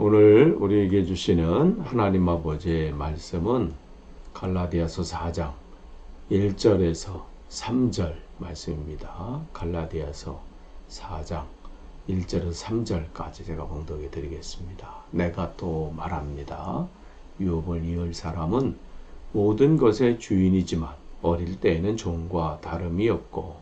오늘 우리에게 주시는 하나님 아버지의 말씀은 갈라디아서 4장 1절에서 3절 말씀입니다. 갈라디아서 4장 1절에서 3절까지 제가 봉독해 드리겠습니다. 내가 또 말합니다. 유업을 이을 사람은 모든 것의 주인이지만 어릴 때에는 종과 다름이 없고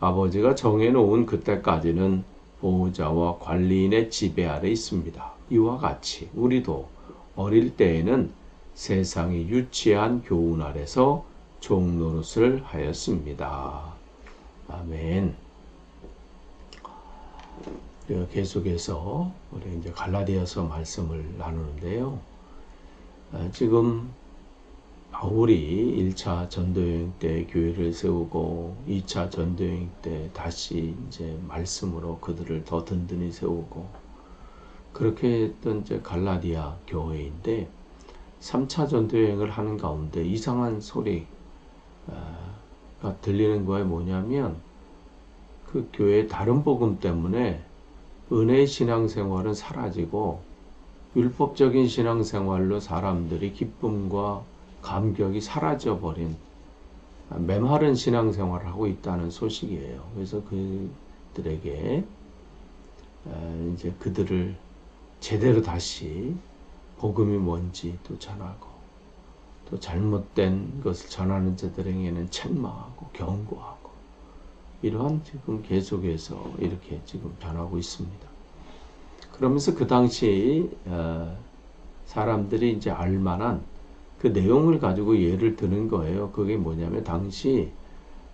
아버지가 정해놓은 그때까지는 보호자와 관리인의 지배 아래 있습니다. 이와 같이 우리도 어릴 때에는 세상이 유치한 교훈 아래서 종 노릇을 하였습니다. 아멘. 계속해서 우리 이제 갈라디아서 말씀을 나누는데요. 지금 바울이 1차 전도여행 때 교회를 세우고 2차 전도여행 때 다시 이제 말씀으로 그들을 더 든든히 세우고 그렇게 했던 이제 갈라디아 교회인데 3차 전도여행을 하는 가운데 이상한 소리가 들리는 거에 뭐냐면 그 교회의 다른 복음 때문에 은혜의 신앙생활은 사라지고 율법적인 신앙생활로 사람들이 기쁨과 감격이 사라져버린 메마른 신앙생활을 하고 있다는 소식이에요. 그래서 그들에게 이제 그들을 제대로 다시 복음이 뭔지 또 전하고 또 잘못된 것을 전하는 자들에게는 책망하고 경고하고 이러한 지금 계속해서 이렇게 지금 변하고 있습니다. 그러면서 그 당시 사람들이 이제 알만한 그 내용을 가지고 예를 드는 거예요. 그게 뭐냐면 당시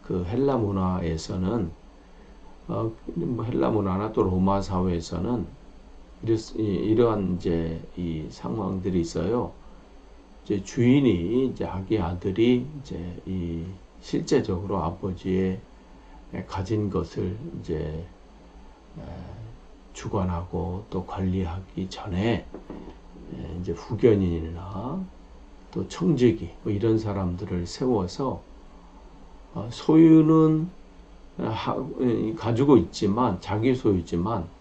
그 헬라 문화에서는 뭐 헬라 문화나 또 로마 사회에서는 이러한 이제 이 상황들이 있어요. 이제 주인이 이제 자기 아들이 이제 이 실제적으로 아버지의 가진 것을 이제 주관하고 또 관리하기 전에 이제 후견인이나 또 청지기 뭐 이런 사람들을 세워서 소유는 가지고 있지만 자기 소유지만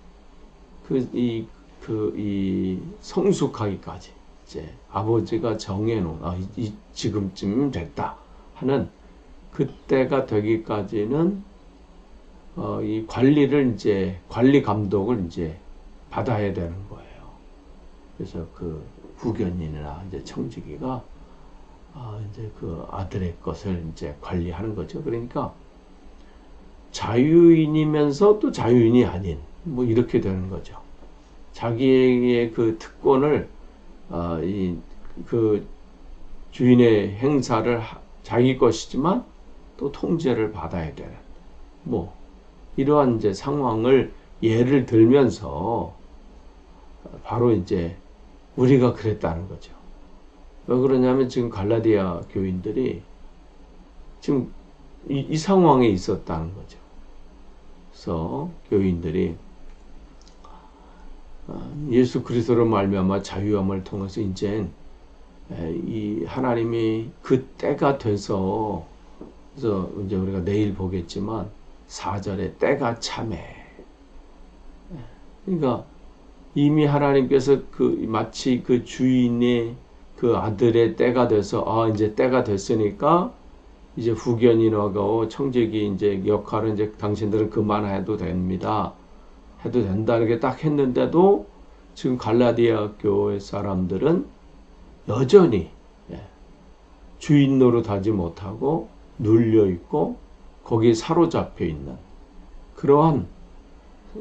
이 성숙하기까지 이제 아버지가 정해놓은 지금쯤 됐다 하는 그때가 되기까지는 이 관리를 이제 관리 감독을 이제 받아야 되는 거예요. 그래서 그 후견인이나 이제 청지기가 이제 그 아들의 것을 이제 관리하는 거죠. 그러니까 자유인이면서 또 자유인이 아닌 뭐 이렇게 되는 거죠. 자기의 그 특권을 그 주인의 행사를 자기 것이지만 또 통제를 받아야 되는 뭐 이러한 이제 상황을 예를 들면서 바로 이제 우리가 그랬다는 거죠. 왜 그러냐면 지금 갈라디아 교인들이 지금 이 상황에 있었다는 거죠. 그래서 교인들이 예수 그리스도로 말미암아 자유함을 통해서 이제 이 하나님이 그 때가 돼서 그래서 이제 우리가 내일 보겠지만 4절에 때가 참해. 그러니까 이미 하나님께서 마치 그 주인의 그 아들의 때가 돼서 이제 때가 됐으니까 이제 후견인하고 청지기 이제 역할은 이제 당신들은 그만해도 됩니다. 해도 된다 이렇게 딱 했는데도 지금 갈라디아 교회 사람들은 여전히 주인 노릇하지 못하고 눌려 있고 거기에 사로잡혀 있는 그러한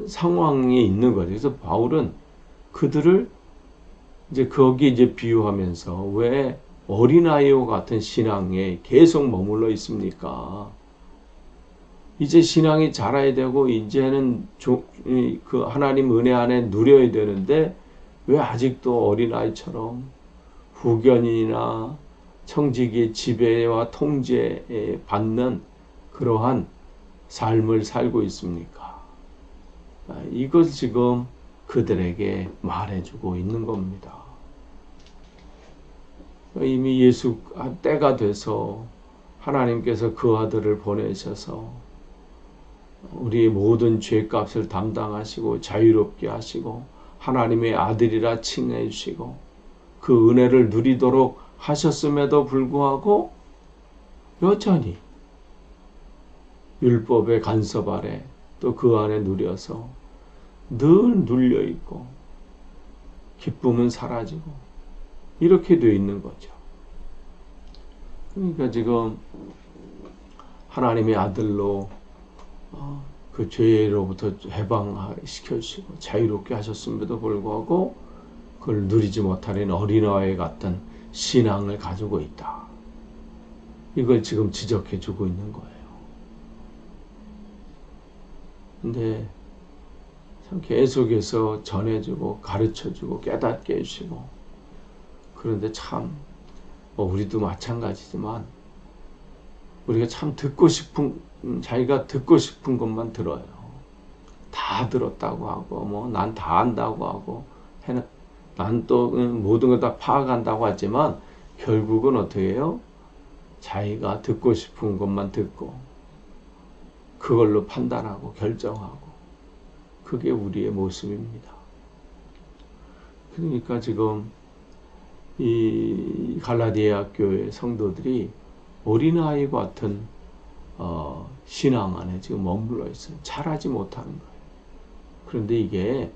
상황에 있는 거죠. 그래서 바울은 그들을 이제 거기에 이제 비유하면서 왜 어린아이와 같은 신앙에 계속 머물러 있습니까? 이제 신앙이 자라야 되고 이제는 그 하나님 은혜 안에 누려야 되는데 왜 아직도 어린아이처럼 후견인이나 청지기의 지배와 통제에 받는 그러한 삶을 살고 있습니까? 이걸 지금 그들에게 말해주고 있는 겁니다. 이미 예수 때가 돼서 하나님께서 그 아들을 보내셔서 우리의 모든 죄값을 담당하시고 자유롭게 하시고 하나님의 아들이라 칭해 주시고 그 은혜를 누리도록 하셨음에도 불구하고 여전히 율법의 간섭 아래 또 그 안에 누려서 늘 눌려있고 기쁨은 사라지고 이렇게 되어 있는 거죠. 그러니까 지금 하나님의 아들로 그 죄로부터 해방시켜 주시고 자유롭게 하셨음에도 불구하고 그걸 누리지 못하는 어린아이 같은 신앙을 가지고 있다. 이걸 지금 지적해 주고 있는 거예요. 근데 참 계속해서 전해주고 가르쳐주고 깨닫게 해주시고 그런데 참 우리도 마찬가지지만 우리가 참 듣고 싶은 자기가 듣고 싶은 것만 들어요. 다 들었다고 하고 난 다 안다고 하고 난 또 모든 걸 다 파악한다고 하지만 결국은 어떻게 해요? 자기가 듣고 싶은 것만 듣고 그걸로 판단하고 결정하고 그게 우리의 모습입니다. 그러니까 지금 이 갈라디아 교회 성도들이 어린아이 같은 신앙 안에 지금 머물러 있어요. 자라지 못하는 거예요. 그런데 이게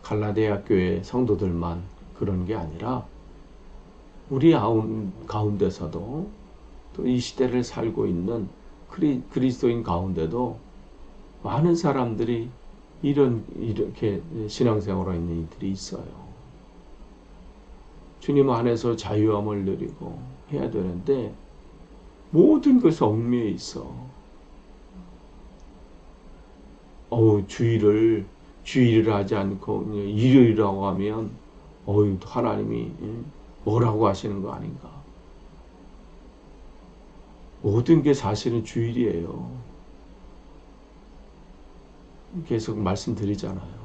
갈라디아 교회 성도들만 그런 게 아니라 우리 가운데서도 또 이 시대를 살고 있는 그리스도인 가운데도 많은 사람들이 이렇게 신앙생활하고 있는 이들이 있어요. 주님 안에서 자유함을 누리고 해야 되는데 모든 것이 얽매여 있어. 주일을 하지 않고 일요일이라고 하면 하나님이 뭐라고 하시는 거 아닌가. 모든 게 사실은 주일이에요. 계속 말씀드리잖아요.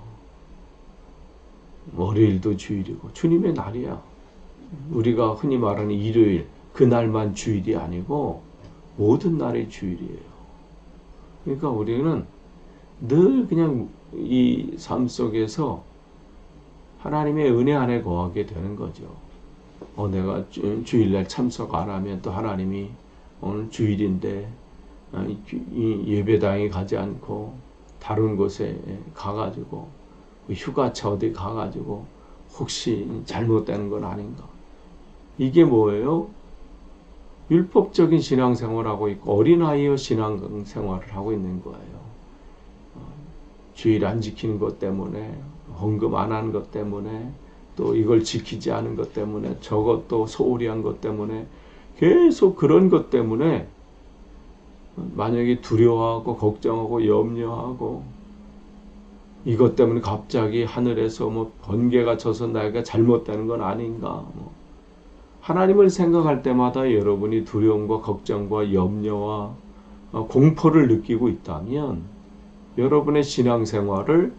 월요일도 주일이고 주님의 날이야. 우리가 흔히 말하는 일요일 그날만 주일이 아니고 모든 날이 주일이에요. 그러니까 우리는 늘 그냥 이 삶 속에서 하나님의 은혜 안에 거하게 되는 거죠. 내가 주일날 참석 안 하면 또 하나님이 오늘 주일인데 이 예배당에 가지 않고 다른 곳에 가가지고 휴가차 어디 가가지고 혹시 잘못되는 건 아닌가. 이게 뭐예요? 율법적인 신앙생활을 하고 있고 어린아이의 신앙생활을 하고 있는 거예요. 주일 안 지키는 것 때문에 헌금 안 하는 것 때문에 또 이걸 지키지 않은 것 때문에 저것도 소홀히 한 것 때문에 계속 그런 것 때문에 만약에 두려워하고 걱정하고 염려하고 이것 때문에 갑자기 하늘에서 번개가 쳐서 내가 잘못되는 건 아닌가. 하나님을 생각할 때마다 여러분이 두려움과 걱정과 염려와 공포를 느끼고 있다면 여러분의 신앙생활을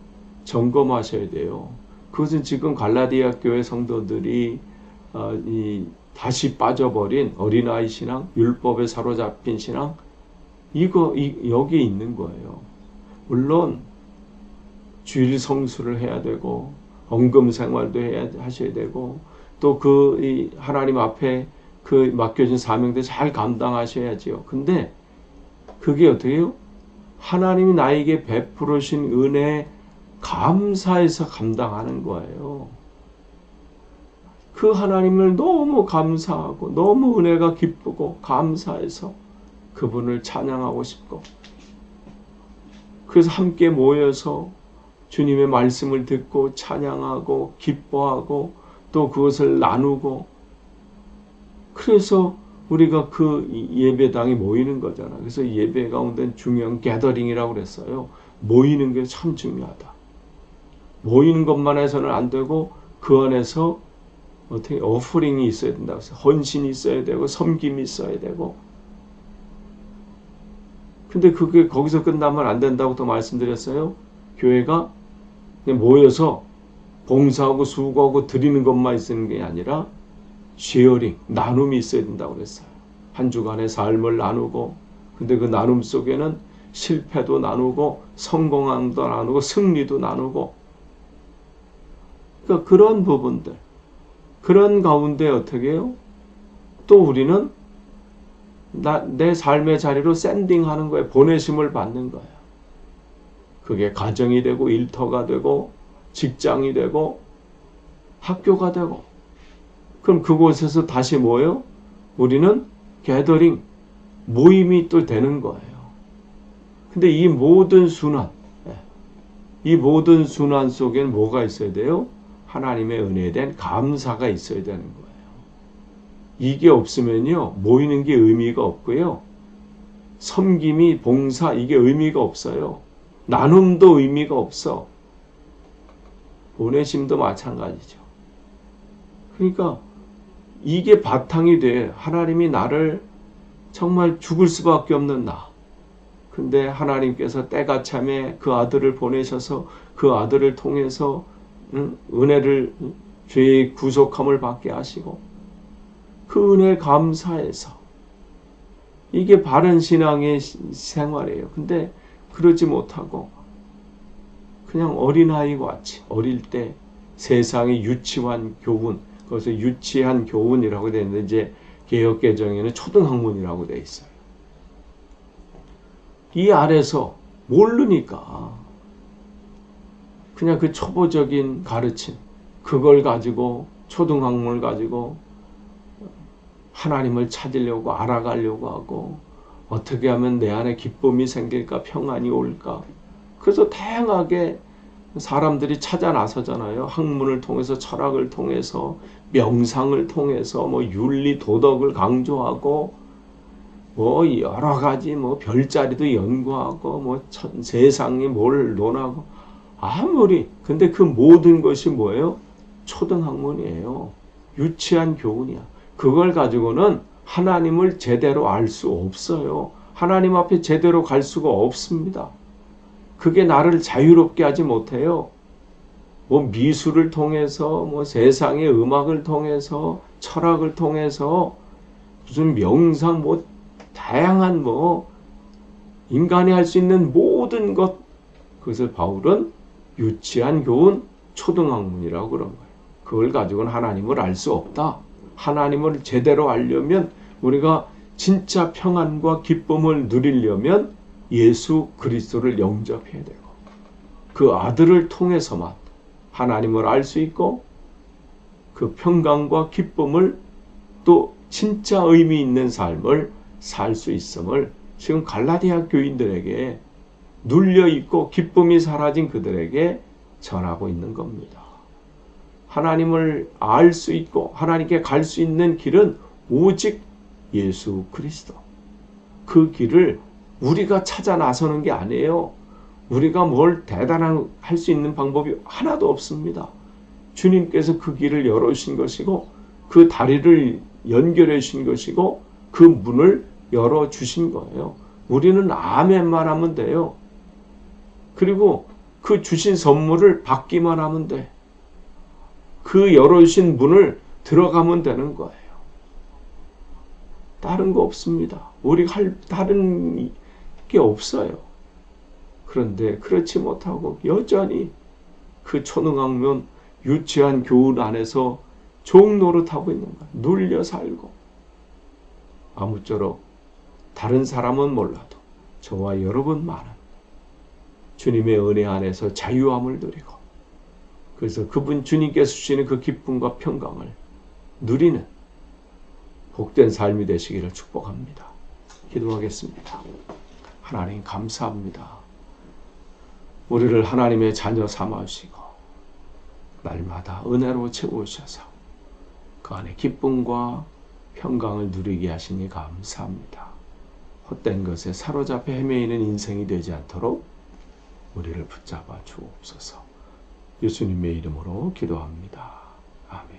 점검하셔야 돼요. 그것은 지금 갈라디아 교회 성도들이 다시 빠져버린 어린아이 신앙, 율법에 사로잡힌 신앙, 여기에 있는 거예요. 물론 주일 성수를 해야 되고 헌금 생활도 하셔야 되고 또 하나님 앞에 그 맡겨진 사명들 잘 감당하셔야지요. 근데 그게 어떻게 해요? 하나님이 나에게 베풀으신 은혜에 감사해서 감당하는 거예요. 그 하나님을 너무 감사하고 너무 은혜가 기쁘고 감사해서 그분을 찬양하고 싶고 그래서 함께 모여서 주님의 말씀을 듣고 찬양하고 기뻐하고 또 그것을 나누고 그래서 우리가 그 예배당에 모이는 거잖아. 그래서 예배 가운데 중요한 게더링이라고 그랬어요. 모이는 게 참 중요하다. 모이는 것만 해서는 안 되고 그 안에서 어떻게 오프링이 있어야 된다고 했어요. 헌신이 있어야 되고 섬김이 있어야 되고 근데 그게 거기서 끝나면 안 된다고 또 말씀드렸어요. 교회가 그냥 모여서 봉사하고 수고하고 드리는 것만 있는 게 아니라 쉐어링, 나눔이 있어야 된다고 그랬어요. 한 주간의 삶을 나누고 근데 그 나눔 속에는 실패도 나누고 성공함도 나누고 승리도 나누고 그러니까 그런 부분들, 그런 가운데 어떻게 해요? 또 우리는 내 삶의 자리로 샌딩하는 거예요. 보내심을 받는 거예요. 그게 가정이 되고 일터가 되고 직장이 되고 학교가 되고, 그럼 그곳에서 다시 뭐예요? 우리는 게더링, 모임이 또 되는 거예요. 근데 이 모든 순환, 이 모든 순환 속에는 뭐가 있어야 돼요? 하나님의 은혜에 대한 감사가 있어야 되는 거예요. 이게 없으면요, 모이는 게 의미가 없고요. 섬김이, 봉사, 이게 의미가 없어요. 나눔도 의미가 없어. 보내심도 마찬가지죠. 그러니까 이게 바탕이 돼. 하나님이 나를 정말 죽을 수밖에 없는 나. 근데 하나님께서 때가 참에 그 아들을 보내셔서 그 아들을 통해서 은혜를, 죄의 구속함을 받게 하시고 그 은혜에 감사해서, 이게 바른 신앙의 생활이에요. 근데 그러지 못하고 그냥 어린아이와 같이, 어릴 때 세상의 유치한 교훈, 그것을 유치한 교훈이라고 되어 있는데, 이제 개역개정에는 초등학문이라고 되어 있어요. 이 아래서 모르니까 그냥 그 초보적인 가르침, 그걸 가지고, 초등학문을 가지고 하나님을 찾으려고, 알아가려고 하고, 어떻게 하면 내 안에 기쁨이 생길까, 평안이 올까. 그래서 다양하게 사람들이 찾아 나서잖아요. 학문을 통해서, 철학을 통해서, 명상을 통해서, 뭐 윤리, 도덕을 강조하고, 뭐 여러 가지, 뭐 별자리도 연구하고, 뭐 세상이 뭘 논하고, 아무리. 근데 그 모든 것이 뭐예요? 초등학문이에요. 유치한 교훈이야. 그걸 가지고는 하나님을 제대로 알 수 없어요. 하나님 앞에 제대로 갈 수가 없습니다. 그게 나를 자유롭게 하지 못해요. 뭐 미술을 통해서, 뭐 세상의 음악을 통해서, 철학을 통해서, 무슨 명상, 뭐 다양한, 뭐 인간이 할 수 있는 모든 것, 그것을 바울은 유치한 교훈, 초등학문이라고 그런 거예요. 그걸 가지고는 하나님을 알 수 없다. 하나님을 제대로 알려면, 우리가 진짜 평안과 기쁨을 누리려면 예수 그리스도를 영접해야 되고, 그 아들을 통해서만 하나님을 알 수 있고, 그 평강과 기쁨을, 또 진짜 의미 있는 삶을 살 수 있음을 지금 갈라디아 교인들에게, 눌려있고 기쁨이 사라진 그들에게 전하고 있는 겁니다. 하나님을 알 수 있고 하나님께 갈 수 있는 길은 오직 예수 그리스도. 그 길을 우리가 찾아 나서는 게 아니에요. 우리가 뭘 대단한 할 수 있는 방법이 하나도 없습니다. 주님께서 그 길을 열어주신 것이고, 그 다리를 연결해 주신 것이고, 그 문을 열어주신 거예요. 우리는 아멘만 하면 돼요. 그리고 그 주신 선물을 받기만 하면 돼. 그 열어주신 문을 들어가면 되는 거예요. 다른 거 없습니다. 우리가 할 다른 게 없어요. 그런데 그렇지 못하고 여전히 그 초등학문, 유치한 교훈 안에서 종노릇하고 있는 거예요. 눌려 살고. 아무쪼록 다른 사람은 몰라도 저와 여러분만은 주님의 은혜 안에서 자유함을 누리고, 그래서 그분 주님께서 주시는 그 기쁨과 평강을 누리는 복된 삶이 되시기를 축복합니다. 기도하겠습니다. 하나님 감사합니다. 우리를 하나님의 자녀 삼아주시고 날마다 은혜로 채우셔서 그 안에 기쁨과 평강을 누리게 하시니 감사합니다. 헛된 것에 사로잡혀 헤매이는 인생이 되지 않도록 우리를 붙잡아 주옵소서. 예수님의 이름으로 기도합니다. 아멘.